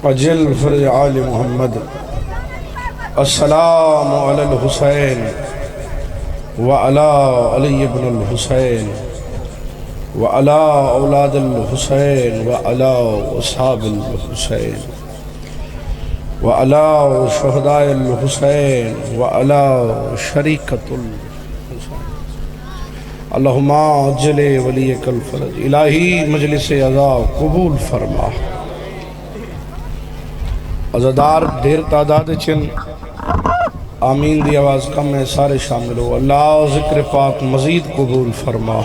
اجل فرج آل محمد السلام علی الحسین وعلی علی بن الحسین وعلی اولاد الحسین وعلی اصحاب الحسین وعلی شہداء الحسین وعلی شریکۃ الحسین اللہم عجل ولیک الفرج۔ الہی مجلس عزا قبول فرما۔ عزادار دیر تعداد چن، آمین دی آواز کم ہے، سارے شامل ہو۔ اللہ ذکر پاک مزید قبول فرما۔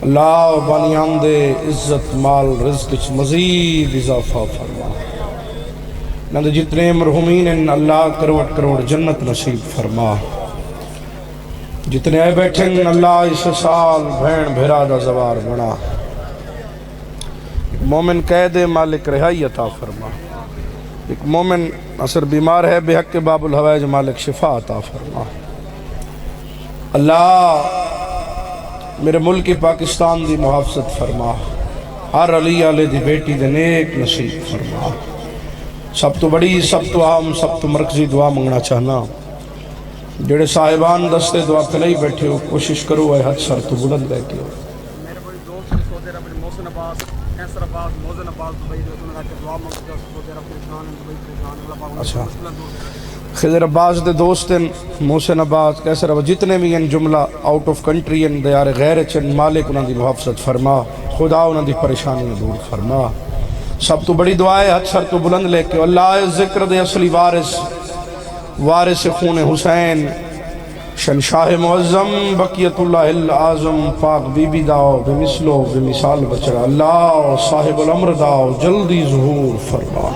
اللہ بانیان دے عزت مال رزق مزید اضافہ فرما۔ نند جتنے مرحومین ہیں اللہ کروڑ کروڑ جنت نصیب فرما۔ جتنے آئے بیٹھے ہیں اللہ اس سال بھین بھیرا دا زوار بنا۔ مومن قید مالک رہائی عطا فرما۔ ایک مومن اثر بیمار ہے بے حق کے باب الحوائج مالک شفا عطا فرما۔ اللہ میرے ملک پاکستان دی محافظت فرما۔ ہر علی علیہ دی بیٹی دے نیک نصیب فرما۔ سب تو بڑی، سب تو عام، سب تو مرکزی دعا منگنا چاہنا۔ جڑے صاحبان دستے دعا پہلے ہی بیٹھے ہو، کوشش کرو اے حد سر تو بلند لے کے ہو۔ میرے بڑی دوست سعودی عرب محسن عباس، کیسر عباس، موزن عباس دبئی دے انہاں کے دعا منگتے ہیں، سعودی عرب پریشان ہیں، دبئی پریشان ہیں، اللہ پاک اچھا مشکلیں دور کرے۔ خضر عباس دے دوست ہیں، محسن عباس، کیسر عباس، جتنے بھی ہیں جملہ آؤٹ آف کنٹری ہیں، دیار غیر چن، مالک انہاں دی محافظت فرما، خدا انہاں دی پریشانی دور فرما۔ سب تو بڑی دعا ہے حد سر تو بلند لے کے اللہ ذکر دے اصلی وارث خون حسین شنشاہ معظم بقیت اللہ العظم پاک بی بی داؤ بمثلو بمثال بچڑا اللہ صاحب الامر داؤ جلدی ظہور فرما۔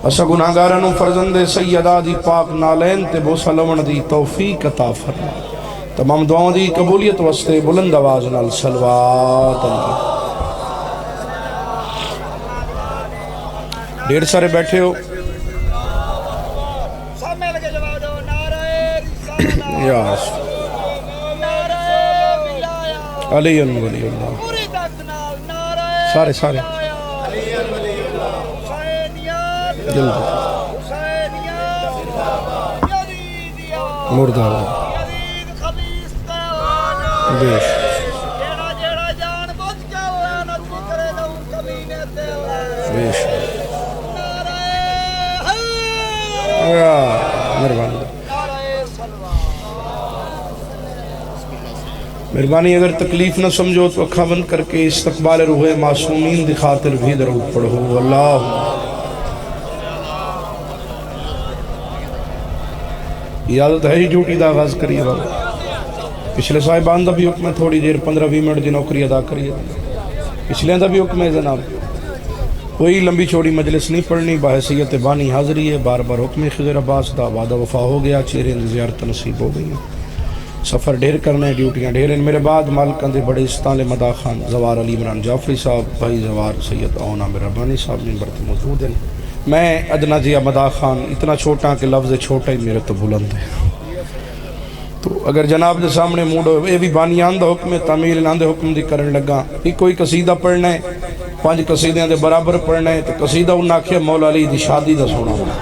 اسا گناہگارانو فرزند سیدہ دی پاک نالین تے بوسہ لون دی توفیق عطا فرما۔ تمام دعاؤں دی قبولیت واسطے بلند آواز نال صلوات اللہ۔ ڈھیر سارے بیٹھے ہو، یاس علی ولی اللہ، سارے جلد مردہ بیش بیش مہربانی اگر تکلیف نہ سمجھو تو اکھا بند کر کے استقبال روح معصومین دی خاطر بھی درود پڑھو۔ اللہ یہ عادت ہے ہی ڈیوٹی دا آغاز کریے بابا۔ پچھلے صاحبان دا بھی حکم ہے تھوڑی دیر 15-20 منٹ دی نوکری ادا کریے۔ پچھلے دا بھی حکم ہے جناب، کوئی لمبی چوڑی مجلس نہیں پڑھنی، بحیثیت بانی حاضری ہے۔ بار بار حکم خضر عباس دا وعدہ وفا ہو گیا، چہرے زیارت نصیب ہو گئی ہیں، سفر ڈھیر کرنے، ڈیوٹیاں ڈھیر ہیں۔ میرے بعد مالکان دے بڑے استعال مدا خان، زوار علی عمران جعفری صاحب، بھائی زوار سید اون عامر ربانی صاحب منبر پہ موجود ہیں۔ میں ادنا ضیاء مدا خان، اتنا چھوٹا کہ لفظ چھوٹا ہی میرے تو بلند ہے، تو اگر جناب دے سامنے موڑو اے بھی بانیان دا حکم ہے، تعمیل نان دے حکم دی کرن لگا کہ کوئی قصیدہ پڑھنا ہے، 5 قصیدیاں دے برابر پڑھنا ہے، تو قصیدہ انہاں کیا مولا علی دی شادی دا سونا ہونا۔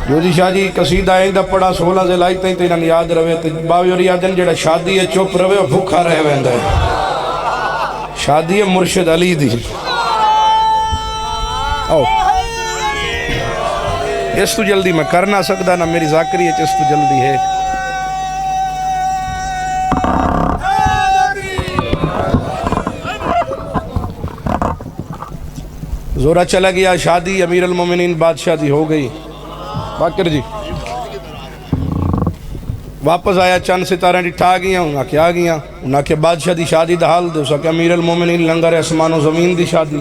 جو دی شاہ جی قصیدہ ایندہ پڑھا 16 سے لائی تائیں تینہ یاد روے، تو باوی اور یادن جڑا شادی ہے چوپ روے اور بھوکھا رہ ویندہ ہے۔ شادی ہے مرشد علی دی۔ آؤ اس تو جلدی میں کرنا سکتا نا، میری ذاکری ہے اس تو جلدی ہے۔ زورہ چلا گیا، شادی امیر المومنین بادشاہ دی ہو گئی۔ باکر جی واپس آیا، چند ستارہ ڈٹھا گیا، انہاں کیا گیا، انہاں کے بادشاہ دی شادی دا حال دے، اسا کہ امیر المومنین لنگر اسمان و زمین دی شادی۔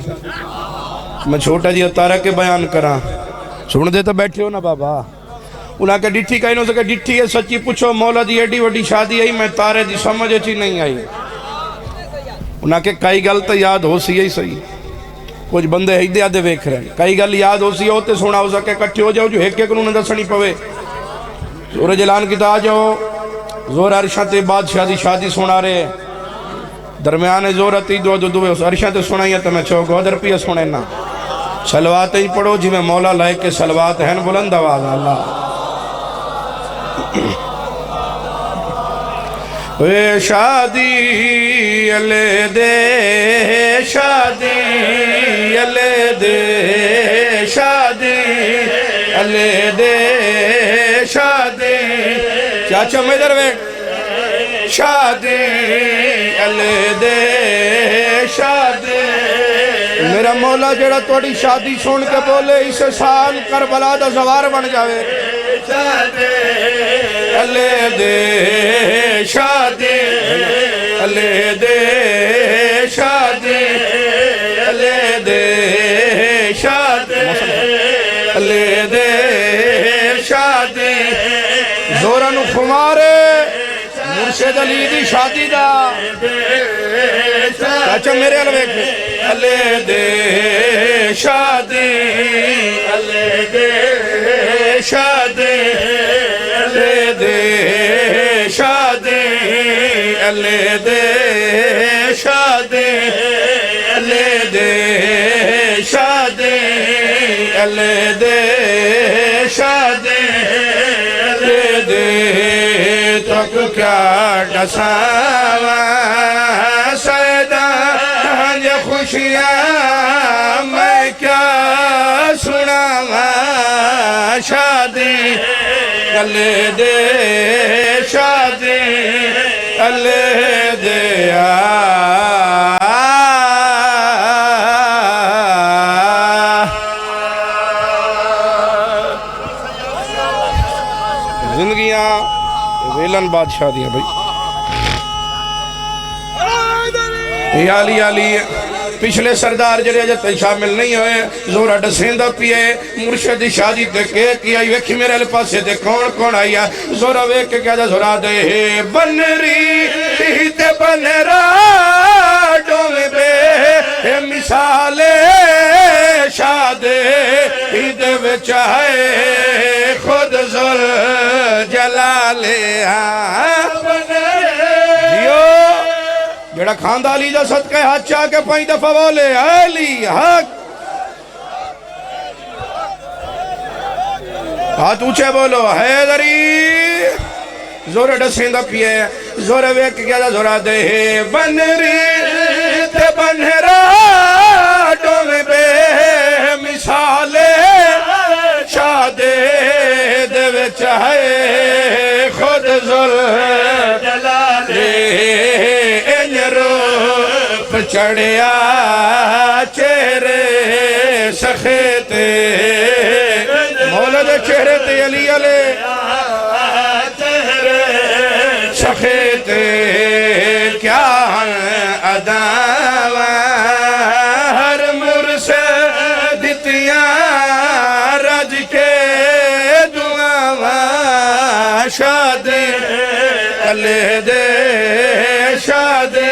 میں چھوٹا جی اتارہ کے بیان کراں، سن دے تو بیٹھے ہو نا بابا۔ انہاں کے ڈٹھی کہیں نو سکے ڈٹھی ہے سچی پوچھو، مولا دی ایڈی وڈی شادی آئی، میں تارے دی سمجھ اچھی نہیں آئی۔ انہاں کے کئی گل تو یاد ہو سی ہی صحیح، کچھ بندے ہیدے آدھے ویکھ رہے ہیں، کئی گل یاد ہو سی ہوتے سونا ہو سکے کٹھے ہو جاؤ جو ایک ایک انہوں نے دسنی پوے۔ سورج اعلان کی تا جاؤ، زور عرشہ تے بادشاہ دی شادی سنا رہے، درمیان زورتی دو دو دو عرشہ تے سنائیے تو میں چوک گودر پیا سنے نا سلوات ہی پڑھو جی میں مولا لائے کے سلوات ہیں بلند آواز اللہ اے شادی علی دے شادی علی دے شادی علی دے شادی چاچا میں در بیٹھ شادی علی دے شادی میرا مولا جڑا توڑی شادی سن کے بولے اس سال کربلا دا زوار بن جاوے علی دے شادی علی دے شادی علی دے شادی علی دے شادی زورانو خمارے مرشد علی دی شادی دا چاچا میرے علوے علی دے شادی علی دے شادی علی دے شادی علی دے شادی علی دے شادی علی دے شادی علی دے تک کیا ڈساوا سیدان یہ خوشیاں میں کیا سناوا شادی علی دے شادی علی دے زندگیاں ویلن بادشاہ دیا بھائی علی علی پچھلے سردار جڑے اجت شامل نہیں ہوئے زورا ڈسیندہ پیے مرشد شادی دیکھے کیا ویکھی میرے پاسے دے کون کون آیا زورا ویکھ کے کیا جا زورا دے بنری تے بنرا ڈومے بے مثالے شادے دے وچائے خود زور جلالے جڑا کھاندہ علی جا صدقہ ہاتھ چاہ کے پائیں دفعہ بولے علی حق ہاتھ اونچے بولو حیدری زور ڈسیندہ پیے زور ویک کیا جا زورا دے بنری تے بنرا ڈومے بے مثالے شادے دے وچائے خود زور جلالے چڑھیا چہرے سخیتے مولا دے چہرے تے علی علی چہرے سخیتے کیا اداوہ ہر مرسد دتیاں رج کے دعاوہ شادی علی دے شادی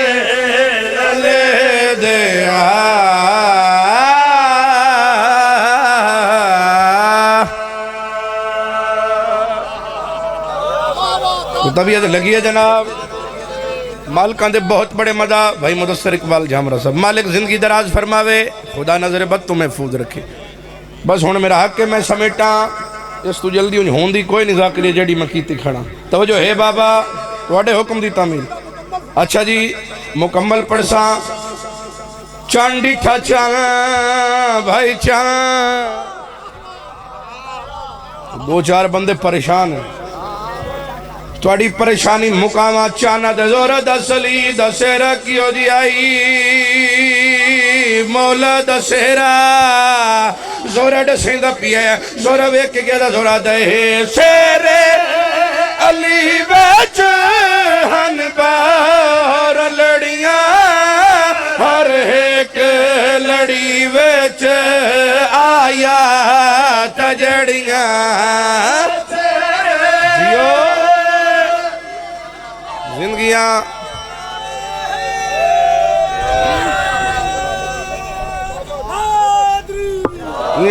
طبیعت لگی ہے جناب مالکان دے بہت بڑے مدہ بھائی مدثر اقبال جامرہ صاحب مالک زندگی دراز فرماوے خدا نظر بد تو محفوظ رکھے بس ہونے میرا حق ہے میں سمیٹا اس تو جلدی انہیں ہوندی کوئی نہیں ذاکری جڑی مکیتی کھڑا توجہ ہے بابا توڑے حکم دی تعمیل اچھا جی مکمل پڑھسا چانڈی ٹھا چاں بھائی چاں دو چار بندے پریشان ہیں توڑی پریشانی مقامہ چانا دے زور دسلی دسیرہ کیوں دی آئی مولا دسیرہ زور دسیندہ پیے زور ویک گیا دا زور دے سیرے علی بیچ ہن بار لڑیاں ہر ایک لڑی بیچ آیا تجڑیاں زندگیاں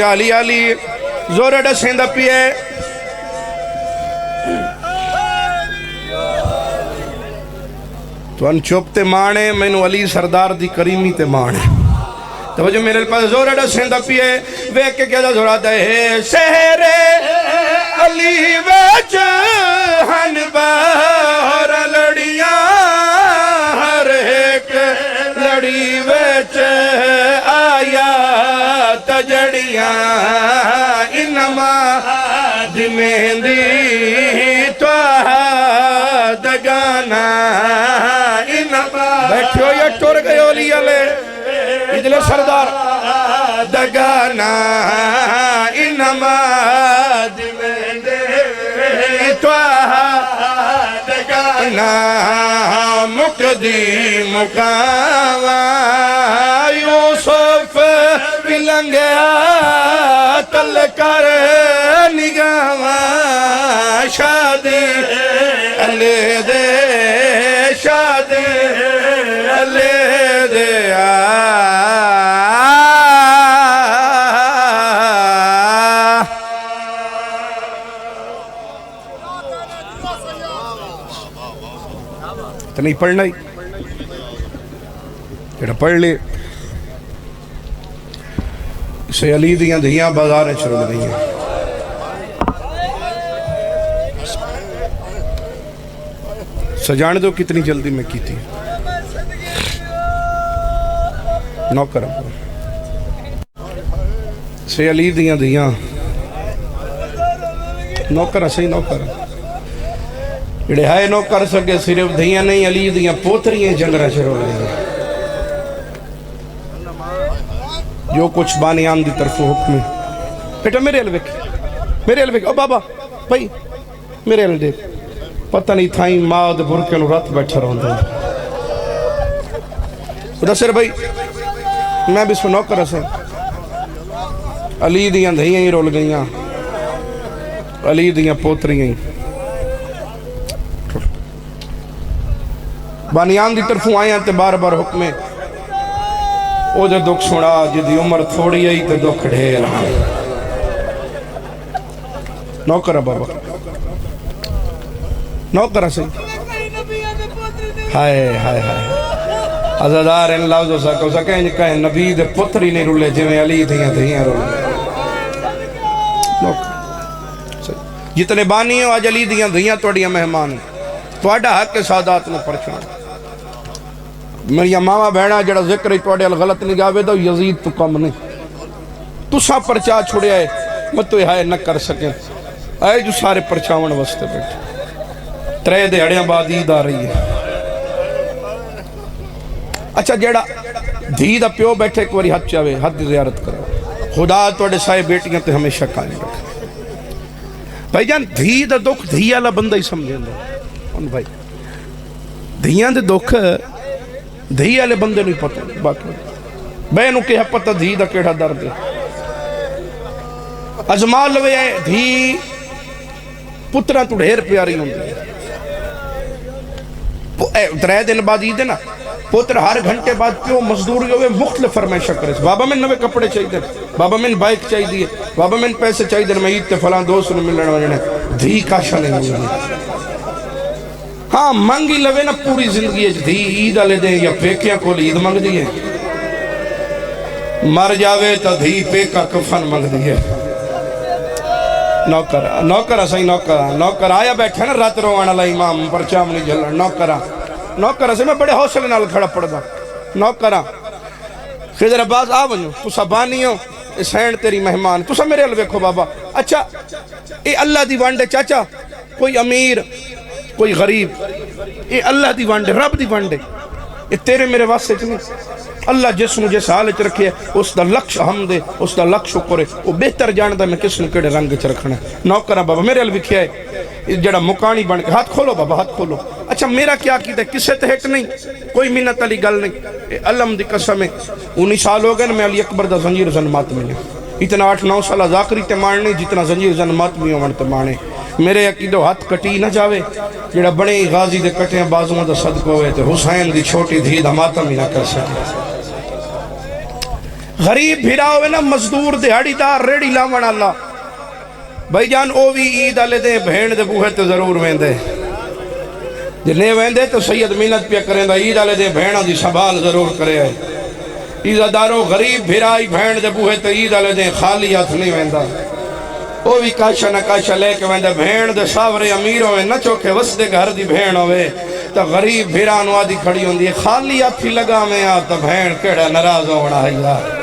علی علی زور ڈسیندہ پیے تون چپ تے مانے مینو علی سردار دی کریمی تے مانے توجہ میرے پاس زور اڈا سیندا پیے ویکھ کے کیا زورا دے شہر علی وچ ہن بہر لڑیاں ہر ایک لڑی وچ آیا تجڑیاں انما دی مہندی دگانا بیٹھو یا ٹور گئے اولی علی ادلے سردار دگانا انما دیوندے توہا دگانا مقدی مقاوہ یوسف بلنگیا تل کر نگاوہ شادی علی دے شادی علی دے تو نہیں پڑھنا ہی جڑا پڑھ لے اسے علی دیاں دھیاں بازار چرل گئی ہیں سجان دو کتنی جلدی میں کی تھی نوکر سے علی دیاں دیاں نوکر صحیح نوکر جڑے ہائے نوکر سکے صرف دیاں نہیں علی دیاں پوتریاں جنگرہ شروع لیں جو کچھ بانیان دی طرف حکم ہے بیٹا میرے الوک او بابا بھائی میرے الوک پتہ نہیں تھائیں ماد بھرکے نو رات بیٹھا رہا ہوں خدا سر بھائی میں بھی اس میں نوکر رسے علی دیاں دھیاں ہی رول گئیاں علی دیاں پوتریاں ہی بانیان دی طرفوں آئیں تے بار بار حکمیں او جو دکھ سنا جدی عمر تھوڑی آئی تے دکھ ڈھیر نوکر بابا نوکر سے ہائے ہائے ہائے عزادار ان لفظوں سکو سکیں کہیں نبی دے پتری نہیں رولے جویں علی دھیاں رولے نوکر جتنے بانی ہو آج علی دھیاں توڑیاں مہمان توڑا حق کے سادات میں پرچھان میری ماما بہنا جڑا ذکر ہی توڑے غلط نہیں گاوے دو یزید تو کم نہیں تو سا پرچا چھوڑے آئے میں تو یہ نہ کر سکیں آئے جو سارے پرچاون وستے بیٹھے ترے دیڑیاں بعد عید آ رہی ہے اچھا جیڑا دھی دا پیو بیٹھے ایک واری حد چاہے حد زیارت کرو خدا توڑے سائے بیٹیاں تے ہمیشہ قائم رکھے بھائی جان دھی دا دکھ دھی والا بندہ ہی سمجھیں گا ان بھائی دھیاں دے دکھ دھی والے بندے نہیں پتہ باقی بہنوں کہ پتہ دھی دا کیڑا درد ہے ازما لوے دھی پترہ تو ڈھیر پیاری ہوں ترے دن بعد عید ہے نا پتر ہر گھنٹے بعد پیو مزدوری ہوئے مختلف فرمائشہ کرے بابا میں نوے کپڑے چاہیے دے بابا میں بائک چاہیے دیئے بابا میں پیسے چاہیے دے میں عید تے فلان دوست نے ملنے والے دھی کاشا نہیں ملنے ہاں مانگی لوے نا پوری زندگی ہے دھی عید آلے دیں یا پیکیاں کو عید مانگ دیئے مر جاوے تا دھی پیکا کفن مانگ دیئے نوکر صحیح نوکر آیا بیٹھا نا رات روانا اللہ امام پرچام نہیں جھلنا نوکر سے میں بڑے حوصلے نال کھڑا پڑ دا نوکر خضر عباس آ ونجو تسا بانی ہو اس ہین تیری مہمان تسا میرے الویکھو بابا اچھا اے اللہ دی وانڈے چاچا کوئی امیر کوئی غریب اے اللہ دی وانڈے رب دی وانڈے اے تیرے میرے واسطے چنے اللہ جس مجھے سالچ رکھے اس دا لکش حمد اس دا لکش شکر ہے وہ بہتر جاندہ میں کس نے کڑے رنگ چ رکھنا ہے نوکرہ بابا میرے الوکھیا ہے جڑا مکانی بن کے ہاتھ کھولو بابا ہاتھ کھولو اچھا میرا کیا عقیدہ ہے کسے تے ہٹ نہیں کوئی منت علی گل نہیں علم دی قسم ہے 19 سال ہو گئے میں علی اکبر دا زنجیر زن ماتمی ہے اتنا 8-9 سالہ ذاکری تے مارنے جتنا زنجیر زن ماتمی ہو تے مارنے میرے عقیدہ ہاتھ کٹی نہ جاوے جڑا بڑے غازی دے کٹے بازوں دا صدق ہوئے تے حسین دی چھوٹی دھی دا ماتم ہی نہ کر سکے غریب بھیرا ہوئے نا مزدور دیہڑی دار ریڑی لاون اللہ بھائی جان او بھی عید آلے دے بہن دے بوہے تے ضرور ویندے جنے ویندے تو سید محنت پہ کریں دا عید والے دے بھیڑاں دی سنبھال ضرور کرے آئے عزادارو غریب بھیرائی بھین دے بوہے تو عید والے دے خالی ہاتھ نہیں ویندا وہ بھی کاشا نہ کاشا لے کے ویندا بھین دے ساورے امیر ہوئے نہ چوکے وسدے گھر دی بھین ہوئے تو غریب بھیرانو آدھی کھڑی ہوندی ہے خالی ہاتھ ہی لگا میں آ تو بھین کیڑا ناراض ہونا ہے یار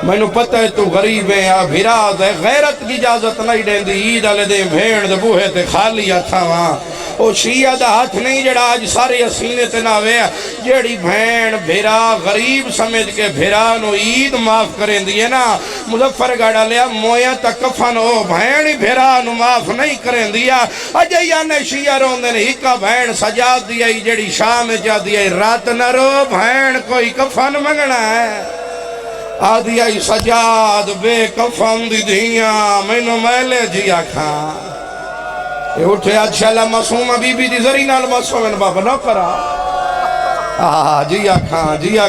میں نو پتہ ہے تو غریب ہے یا بھیراز ہے غیرت کی اجازت نہیں دیں دی عید والے دے بھین دے بوہے تے خالی ہاتھاں وہاں او شیعہ دا ہاتھ نہیں جڑا آج سارے اسینے تے نہ ہوئے جیڑی بھین بھیرا غریب سمجھ کے بھیرا نو عید معاف کریں دیئے نا مظفر گاڑا لیا مویا تا کفن او بھین بھیرا نو معاف نہیں کریں دیا اجیہ نے شیعہ روندے نے ہکا بھین سجاد دیا جیڑی شام جا دیا رات نہ رو بھین کوئی کفن منگنا ہے آدھی آئی سجاد بے کفن دی دھیاں میں نو میلے جیا کھاں یہ اٹھے اچھا اللہ معصوم بی بی دی ذری نال معصوم ان بابا نو کرا جیا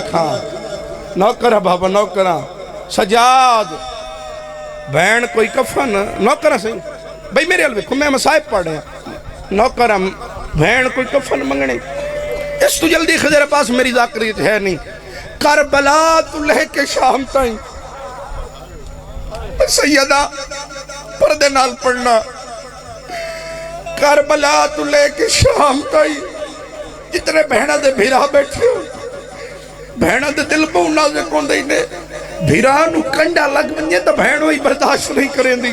کھاں نو کرا بابا نو کرا سجاد بہن کوئی کفن نو کرا سہی بھئی میرے علوے کو میں مسائب پڑھ رہے ہیں نو کرا بہن کوئی کفن منگنے اس تو جلدی خضر پاس میری ذاکریت ہے نہیں کربلا تو لے کے شام تائیں سیدہ پردے نال پڑھنا کربلا تو لے کے شام تائیں جتنے بہنہ دے بھیرا بیٹھے ہو بہنہ دے دل بہنا سے کون دے بھیرا نو کنڈا لگ بنجے تو بہنوں ہی برداشت نہیں کریں دی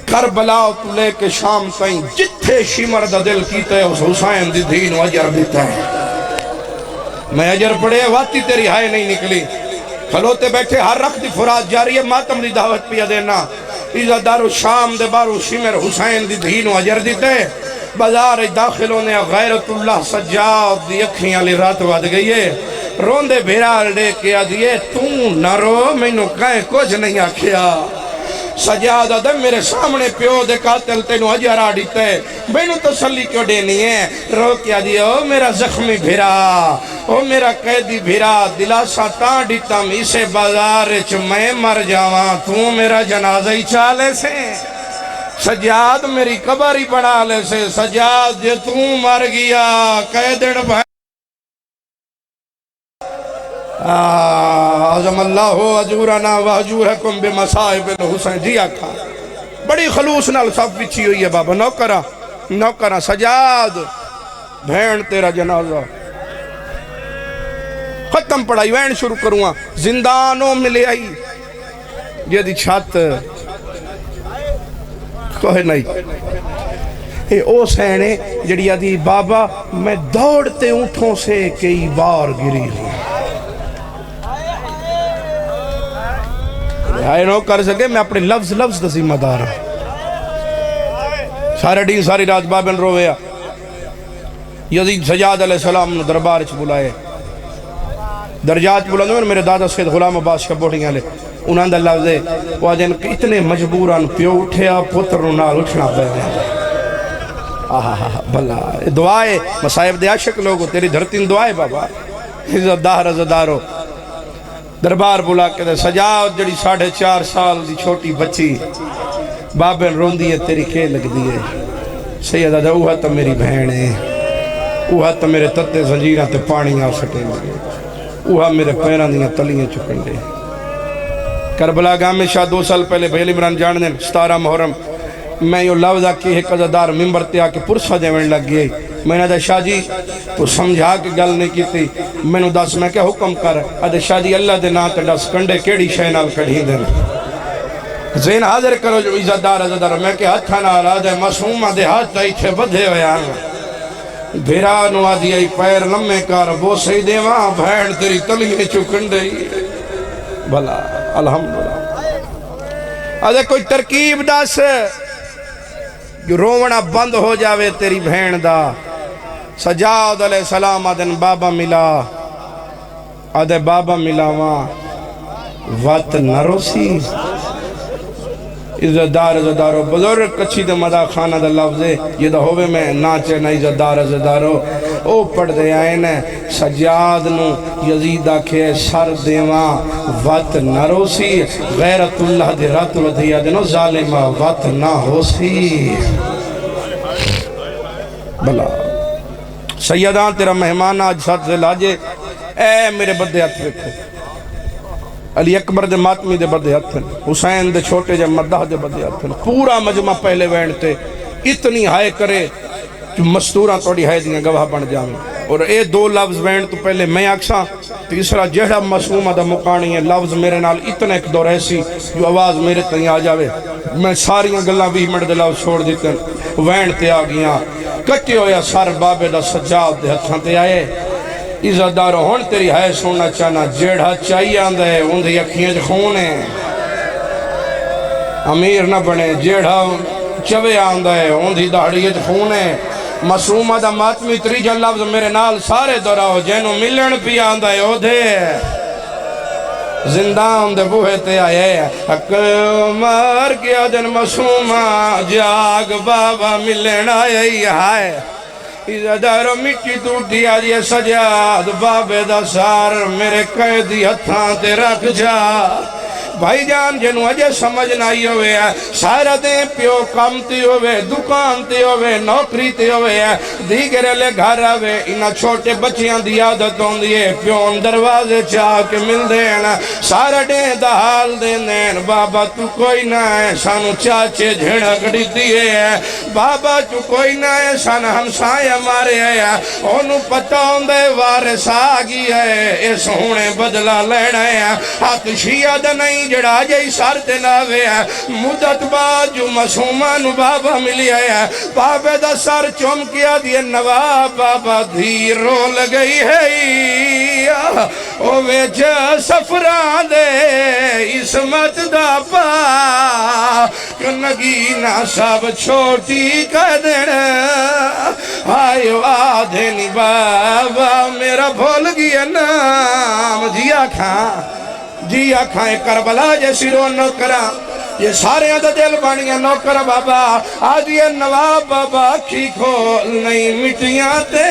کربلا تو لے کے شام تائیں جتھے شمر دا دل کیتا ہے اس حسین دی دین و عجر دیتا ہے میں عجر پڑے واتی تیری ہائے نہیں نکلی کھلوتے بیٹھے ہر رخ دی فرات جاری ہے ماتم دی دعوت پیا دینا عزادارو شام دے بارو شمر حسین دی دین و عجر دیتے بازار داخلوں نے غیرت اللہ سجاد دی اکھیاں لی رات واد گئی ہے روندے بھیرال دے کیا دیئے تو نہ رو میں نو کہیں کچھ نہیں آکھیا سجاد آدم میرے سامنے پیو دے قاتل تینو عجر آڈیتے میں نو تسلی کیوں دینی ہے رو کیا دیئے او میرا زخمی بھیرا او میرا قیدی بھیرا دلاسا تاں ڈیتا میسے بازار چ میں مر جاواں تو میرا جنازہ ہی چالے سے سجاد میری قبر ہی بنا لے سے سجاد جے تو مر گیا قیدن بھائی عظم اللہ اجورنا و اجورکم بمصائب الحسین جی آکھا بڑی خلوص نال صف بچھی ہوئی ہے بابا نوکرہ سجاد بھین تیرا جنازہ ختم پڑھائی وین شروع کروں زندانوں ملے آئی یہ دی چھت کوئی نہیں اے او سینے جڑی آدھی بابا میں دوڑتے اونٹوں سے کئی بار گری ہوں آئے نو کر سکے میں اپنے لفظ ذمہ دار ہوں سارے دین ساری رات بابن رویا یزید سجاد علیہ السلام نے دربار چ بلائے درجات بلائے میرے دادا سید غلام عباس کا بوڑھیاں لے انہاں دا لفظ ہے وہ جن اتنے مجبوران پیو اٹھیا پتر نال اٹھنا پہ بھلا دعائے مصائب دے عاشق لوگو تیری دھرتی دعائے بابا عزتدارو دربار بلا کے دے سجاد جڑی 4.5 سال دی چھوٹی بچی بابن روندی ہے تیری کے لگ دیئے سیدہ دا اوہا تا میری بہن ہے اوہا تا میرے تتے زنجیرہ تے پانی آ سکے لگے اوہا میرے پیران دیاں تلیاں چکن دے کربلا گاہ میں شاہ 2 سال پہلے بھیل عمران جان دیں 17 محرم میں یوں لفظ آکی ایک عزدار ممبر تے آکے پرسہ دیویں لگ گئے میں نے دا شاہ جی تو سمجھا کے گل نہیں کی تھی میں نے دس میں کیا حکم کر ادھے شاہ جی اللہ دے ناتے دس کنڈے کیڑی شہنال کڑھی دیں زین حاضر کرو جو عزدار میں کہ ہتھا نالا دے معصومہ دے ہاتھ دائی تھے بدھے ہوئے آنا بھیرانو آدھی آئی پیر لمے کار بو سی دے وہاں بھیڑ تیری تلیے چکن دے بھلا الحمدللہ ادھے کوئی ترکیب دس جو رونا بند ہو جاوے تیری بھین دا سجاد علیہ السلام آدھن بابا ملا آدھے بابا ملا وہاں وات نروسی عزتدارو بزرگ کچھی دے مدہ خانہ دا لفظ ہے یہ دا ہوئے میں ناچے نا عزتدارو او پڑھ دے آئین سجاد نو یزید آکھے سر دیواں وات نروسی غیرت اللہ دے رات ودھیا دے نو ظالمہ وات نہ ہو سی بلا سیداں تیرا مہمان آج ساتھ سے لاجے اے میرے بدے ہاتھ رکھو علی اکبر دے ماتمی دے بدے ہاتھ حسین دے چھوٹے جے مدہ دے بدے ہاتھ پورا مجمع پہلے وینڈتے اتنی ہائے کرے کہ مستوراں توڑی ہائے دیاں گواہ بن جاویں اور اے دو لفظ وینڈ تو پہلے میں آکساں تیسرا جہڑا مسئومہ دا مقانی ہے لفظ میرے نال اتنا ایک دور ایسی جو آواز میرے تنی آ جاوے میں ساریاں گلاں 20 منٹ دے لفظ چھوڑ دیتے وینڈ تے آ گیاں کٹے ہویا سار بابے دا سجاد دے ہتھاں تے آئے عزتدار ہون تیری ہے سننا چاہنا جیڑا چاہیے آندہ ہے ان دی اکھیاں جو خون ہے امیر نہ بنے جیڑا چوے آندہ ہے ان دی داڑھی جو خون ہے مسومہ دا ماتمی تریجہ لفظ میرے نال سارے دوراؤ جینو ملن پی آندہ ہے او دے زندان دے بوہے تے آئے حق مار کیا دن مسومہ جاگ بابا ملن آئے ہائے عزتدارو مٹی ٹوٹی آج یہ سجاد بابے دا سار میرے قیدی ہتھاں تے رکھ جا بھائی جان جنو اجے سمجھ نہیں ہوئے ہے سارا دیں پیو کام تی ہوئے دکان تی ہوئے نوکری تی ہوئے ہے دیگرے لے گھر آوے انہا چھوٹے بچیاں دی عادت ہوں دیئے پیون دروازے چاہ کے مل دینا سارا دیں دا حال دین بابا تو کوئی نہ ہے سانو چاچے جھڑکڑی دیئے ہے بابا تو کوئی نہ ہے سان ہمسائے ہمارے ہے انہوں پتہ ہوں دے وارث آگی ہے اس ہونے بدلہ لینا ہے ہاتھ شیعہ دا نہیں جڑا جائی سارتے لاوے ہے مدت بعد جو مسومان بابا ملی ہے بابے دا سر چوم کیا دیئے نواب بابا دھی رو لگئی ہے او ویچ سفران دے اسمت دا پا کنگینا سب چھوٹی کر دینا آئیو آدھینی بابا میرا بھول گیا نام جیا کھاں جی آکھائیں کربلا جیسی رو نوکرہ یہ سارے آدھا دل بانیاں نوکرہ بابا آج یہ نواب بابا کھی کھول نہیں مٹیاں تے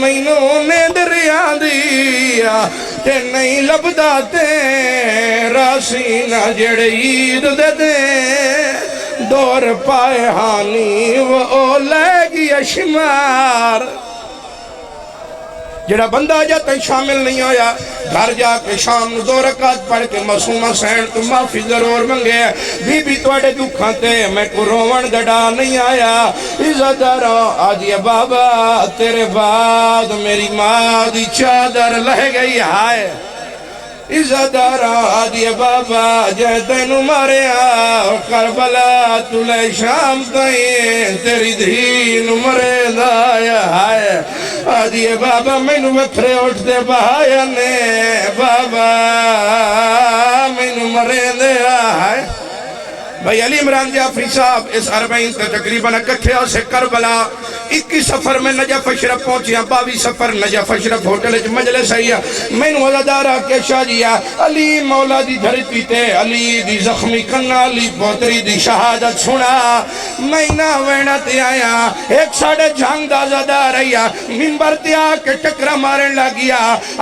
مینوں نے دریاں دیا تے نہیں لبدا تے راسینہ جڑ عید دے دے دور پائے ہانی وہ لے گیا شمار جڑا بندہ جاتا شامل نہیں ہویا گھر جا کے شام دو رکعت پڑھ کے مسومہ سین تو معافی ضرور منگے بی بی توڑے دکھاں تے میں کو روون گڑا نہیں آیا عزتدارو آج یہ بابا تیرے بعد میری ماں دی چادر لہ گئی ہائے عزتدارو آج یہ بابا جے تینو ماریا کربلا تولے شام تائیں تیری دھین مرے دایا ہائے آج یہ بابا مینو وکھرے اٹھ دے بہایا نے بابا مینو مرے دے آئے بھائی علی عمران جعفری صاحب اس اربعین کا تقریباً اکٹھیا سے کربلا 21 سفر میں نجف اشرف پہنچیا 22 سفر نجف اشرف ہوٹل مجلس آئیا میں نو عزدارہ کے شاجیا علی مولا دی دھرتی تے علی دی زخمی کنہ علی پوتری دی شہادت سنا میں نہ وینا تے آیا ایک ساڑھے جھانگ دا عزدار آیا منبر تے آ کے ٹکرہ مارن لگیا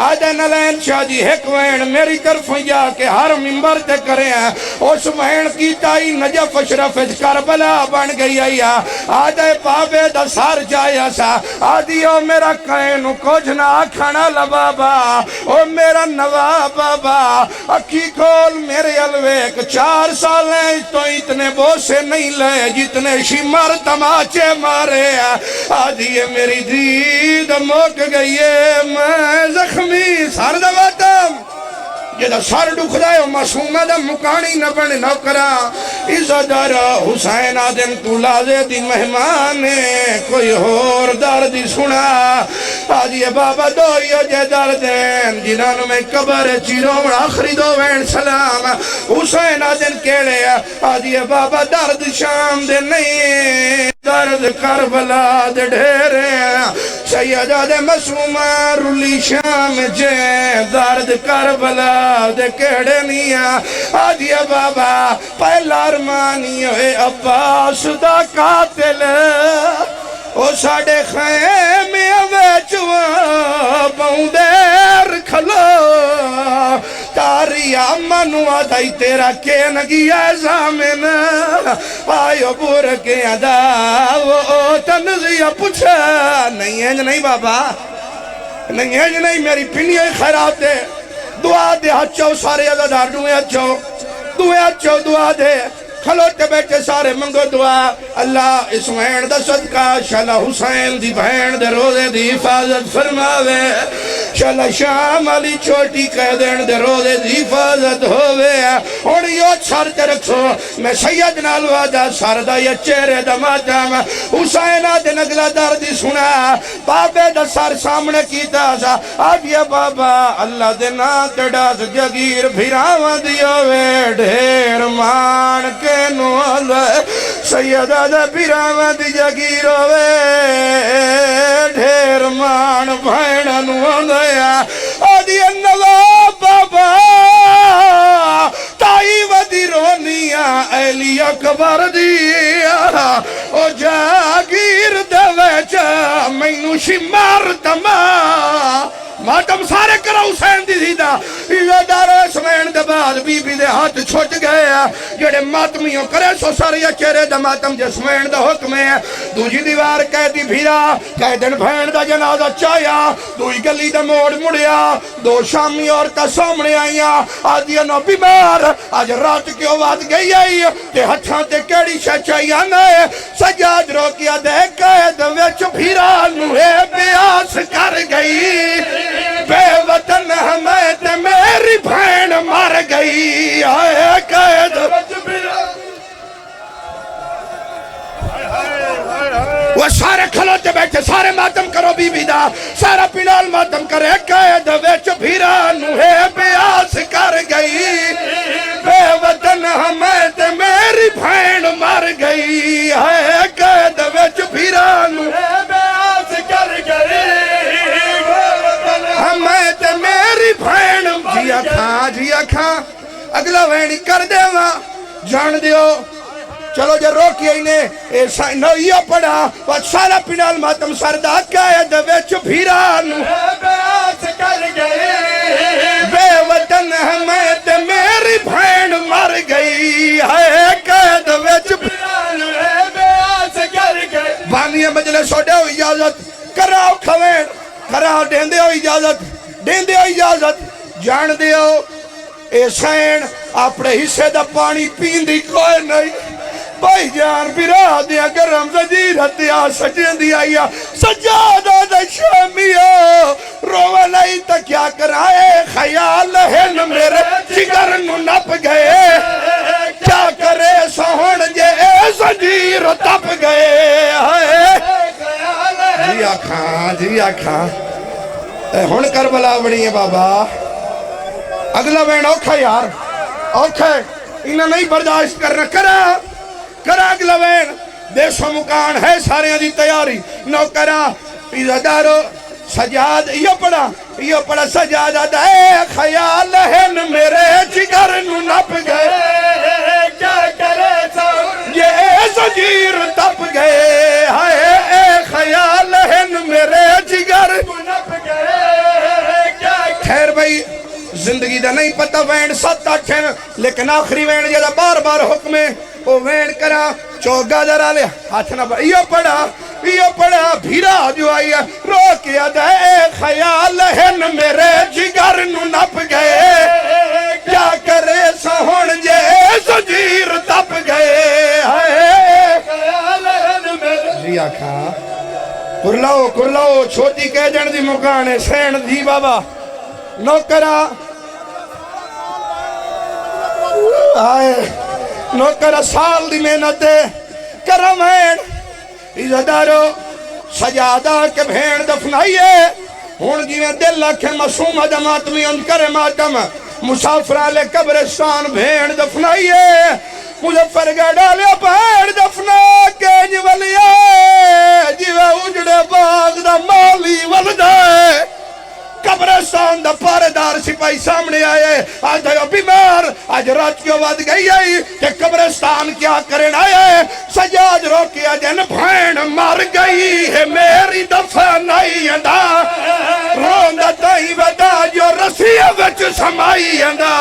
آدھے نلین شاجی ایک وین میری طرف یا کہ ہر منبر تے کرے ہیں اس وین کی تائی نجف اشرف کربلا بن گئی آیا آدھے بابے دا سار جایا سا آدھیو میرا کہنو کچھ نہ کھانا لبابا او میرا نواب بابا اکی کھول میرے الویک 4 سالیں تو اتنے بوسے نہیں لے جتنے شمار تماچے مارے آدھیے میری دید موک گئی ہے میں زخمی سر دواتم یہ دا سار ڈکھ دائے مسومہ دا مکانی نہ بنے نوکرہ عزتدار حسین آدم تو لازے دی مہمانے کوئی اور دردی سنا آج یہ بابا دوئیو جے دردین جنانو میں قبر چیرون آخری دو وین سلام حسین آدم کیلے آج یہ بابا درد شام دے نہیں درد کربلا دے ڈھیرے سید آدم مسومہ رولی شام جے درد کربلا دے کہڑے نیا آج یہ بابا پہلا ارمانی ہوئے عباس دا قاتل او ساڑے خیمے ویچوا باؤں دیر کھلو تاری آدیا اما نو آدھائی تیرا کے نگیا زامن آئیو بور کے ادا وہ تنزیہ پوچھا نہیں ہے نہیں بابا نہیں ہے نہیں میری پنیاں خیرات دے دعا دے ہچو سارے عزادار دعا ہچو دعا دے کھلوتے بیٹھے سارے منگو دعا اللہ اسمین دا صدقہ شالا حسین دی بہن دے روزے دی حفاظت فرماوے شالا شام علی چھوٹی قیدین دے روزے دی حفاظت ہووے اور یو چھارتے رکھو میں سید نالوا دا ساردہ یا چہرے دا ماتم حسین دے نگلہ دردی سنا بابے دا سار سامنے کیتا سا آج یہ بابا اللہ دے نات ڈاس جگیر بھیراوہ دیوے ڈھیر مان کے نوال سیدہ دا پیراوہ دی جگیر ہوئے ڈھیر مان بھائن نوال آدھی انہا بابا تائی ودی رونیا ایلی اکبر دیا او جاگیر دویچا مینو شمار دما ماتم سارے کرا حسین دی دیدہ یہ دار اسمین دے بعد بی بی دے ہاتھ چھوٹ گئے جڑے ماتمیوں کرے سو سارے چہرے دا ماتم جسمین دا حکم ہے دوجی دیوار قیدی بھیرا قیدن بھین دا جنازہ چایا دوئی گلی دا موڑ مڑیا دو شامی عورتہ سامنے آئیا آدھیا نو بیمار آج رات کی آواز گئی آئی کہ ہتھاں تے کیڑی شچائیا نئے سجاد روکیا دے قید ویچ بھیرا نوے بیاس کر گئی بے وطن ہمیں تے میری بھین مار گئی آئے قید وہ سارے کھلوتے بیٹھے سارے ماتم کرو بی بی دا سارا پینال ماتم کرے قید ویچ بھیرا نوے بیاس کر گئی بے وطن ہمیں تے میری بھین مار گئی آئے قید ویچ بھیرا نوے بیاس کر گئی ہمیں تے میری بھین جیا کھا اگلا وینی کر دے وہاں جان دیو چلو جے روکی اینے نویہ پڑھا وقت سارا پینال ماتم سردہ قید ویچ بھیرانو بیاس کر گئی بے وطن ہمیں تے میری بھین مر گئی ہے قید ویچ بھیرانو بیاس کر گئی بانیہ مجلس ہو دیو اجازت کراؤ کھوین کراؤ دین دیو اجازت جان دیو اے سین اپنے حصے دا پانی پین دی کوئی نہیں بھائی جان برا دیا گرم زجیر ہتیا سجن دیا یا سجادہ دا شامیو روہ نہیں تا کیا کرائے خیال ہے میرے جگر نو نپ گئے کیا کرے سہن جے زجیر تپ گئے جی آکھاں ہون کربلا بڑی ہے بابا اگلا بین اوکھا یار اوکھا انہاں نہیں برداشت کرنا کرا اگلا بین دیشو مکان ہے سارے دی تیاری نو کرا پیزادارو سجاد یہ پڑا سجاد دے خیال ہے میرے جگر نو نپ گئے کیا کرے سو یہ زجیر تپ گئے اے خیال ہے میرے جگر نو نپ گئے خیر بھائی زندگی دا نہیں پتہ وین 7-8 لیکن آخری وین جدا بار بار حکم ہے وہ وین کرا چوگا درا لے ہاتھ نہ پڑا یہ پڑا بھیرا جو آئی ہے رو کیا دے خیال ہے میرے جگر نو نپ گئے کیا کرے سہن جے زجیر تپ گئے خیال ہے میرے جی آکھا کرلاؤ چھوٹی کہہ جن دی مکانے سین دی بابا نوکرہ آئے نوکرہ سال دی محنت کرمین عزدارو سجادہ کے بھین دفنائیے ہون جیویں دل لکھے مسومہ دماتمی ان کرے ماتم مسافرہ لے قبرستان بھین دفنائیے مظفر گا ڈالیا بھین دفنا کے جولیے جیویں اجڑے باغ دا مالی ولدائے قبرستان دا پاردار سپاہی سامنے آئے آج دھائیو بیمار آج رات کی آواز گئی آئی کہ قبرستان کیا کرن آئے سجاد روکیا جن بھین مار گئی ہے میری دفع نہیں اندہ روندہ تائی ودا جو رسی وچ سمائی اندہ